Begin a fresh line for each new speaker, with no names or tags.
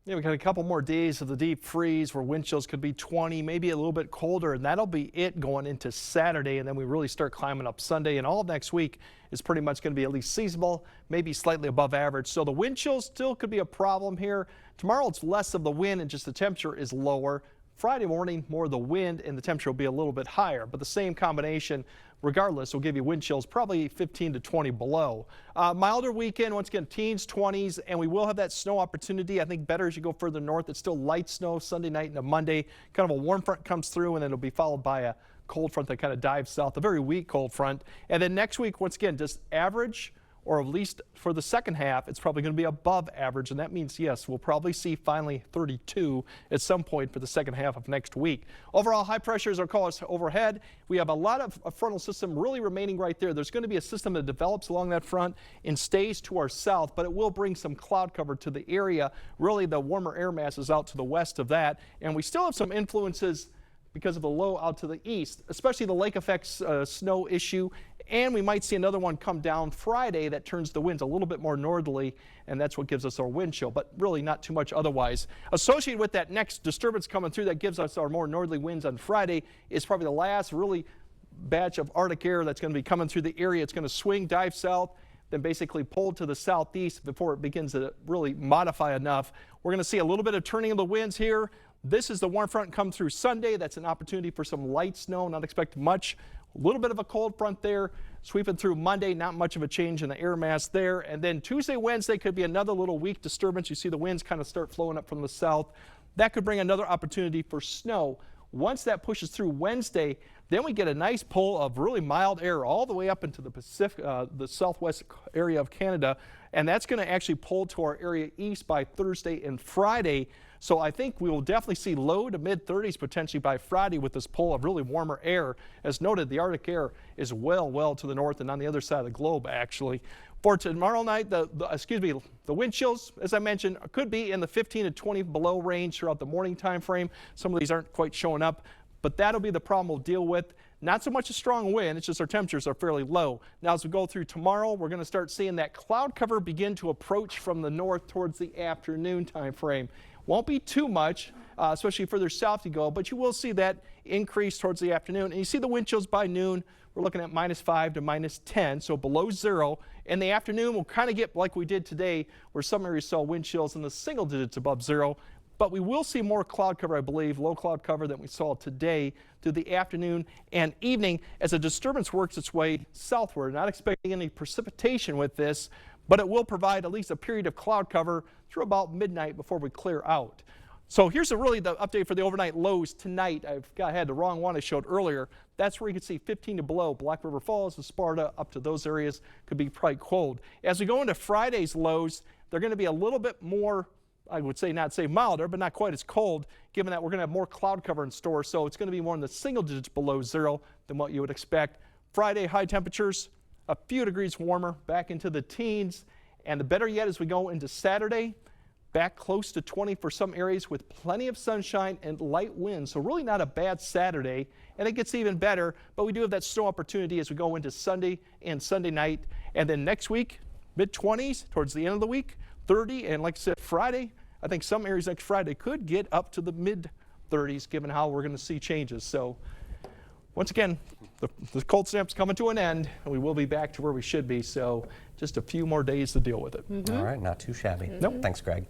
Yeah, we got a couple more days of the deep freeze where wind chills could be 20, maybe a little bit colder, and that'll be it going into Saturday. And then we really start climbing up Sunday, and all of next week is pretty much going to be at least seasonable, maybe slightly above average. So the wind chills still could be a problem here. Tomorrow it's less of the wind and just the temperature is lower. Friday morning, more of the wind and the temperature will be a little bit higher, but the same combination regardless will give you wind chills probably 15 to 20 below. Milder weekend, once again, teens, 20s, and we will have that snow opportunity. I think better as you go further north. It's still light snow Sunday night into Monday. Kind of a warm front comes through, and then it'll be followed by a cold front that kind of dives south, a very weak cold front. And then next week, once again, just average, or at least for the second half, it's probably going to be above average. And that means, yes, we'll probably see finally 32 at some point for the second half of next week. Overall, high pressures are calling overhead. We have a lot of a frontal system really remaining right there. There's going to be a system that develops along that front and stays to our south, but it will bring some cloud cover to the area. Really, the warmer air mass is out to the west of that. And we still have some influences because of the low out to the east, especially the lake effects snow issue. And we might see another one come down Friday that turns the winds a little bit more northerly, and that's what gives us our wind chill, but really not too much otherwise. Associated with that next disturbance coming through that gives us our more northerly winds on Friday is probably the last really batch of Arctic air that's going to be coming through the area. It's going to swing, dive south, then basically pull to the southeast before it begins to really modify enough. We're going to see a little bit of turning of the winds here. This is the warm front come through Sunday. That's an opportunity for some light snow, not expect much. A little bit of a cold front there sweeping through Monday, not much of a change in the air mass there. And then Tuesday, Wednesday could be another little weak disturbance. You see the winds kind of start flowing up from the south. That could bring another opportunity for snow. Once that pushes through Wednesday, then we get a nice pull of really mild air all the way up into the Pacific, the southwest area of Canada, and that's going to actually pull to our area east by Thursday and Friday. So I think we will definitely see low to mid 30s potentially by Friday with this pull of really warmer air. As noted, the Arctic air is well to the north and on the other side of the globe actually. For tomorrow night, the wind chills, as I mentioned, could be in the 15 to 20 below range throughout the morning time frame. Some of these aren't quite showing up, but that'll be the problem we'll deal with. Not so much a strong wind, it's just our temperatures are fairly low. Now as we go through tomorrow, we're going to start seeing that cloud cover begin to approach from the north towards the afternoon time frame. Won't be too much, especially further south you go, but you will see that increase towards the afternoon. And you see the wind chills by noon. We're looking at -5 to -10, so below zero. In the afternoon, we'll kind of get like we did today, where some areas saw wind chills in the single digits above zero. But we will see more cloud cover, I believe, low cloud cover than we saw today through the afternoon and evening as a disturbance works its way southward. Not expecting any precipitation with this, but it will provide at least a period of cloud cover through about midnight before we clear out. So here's really the update for the overnight lows tonight. I had the wrong one I showed earlier. That's where you can see 15 to below. Black River Falls and Sparta up to those areas could be quite cold. As we go into Friday's lows, they're going to be a little bit more, I would say not say milder, but not quite as cold, given that we're going to have more cloud cover in store. So it's going to be more in the single digits below zero than what you would expect. Friday high temperatures, a few degrees warmer, back into the teens. And the better yet, as we go into Saturday, back close to 20 for some areas with plenty of sunshine and light winds. So really not a bad Saturday. And it gets even better, but we do have that snow opportunity as we go into Sunday and Sunday night. And then next week, mid-20s towards the end of the week, 30. And like I said, Friday, I think some areas next Friday could get up to the mid-30s given how we're going to see changes. So once again, the cold snap's coming to an end, and we will be back to where we should be. So just a few more days to deal with it.
All right, not too shabby.
Nope.
Thanks, Greg.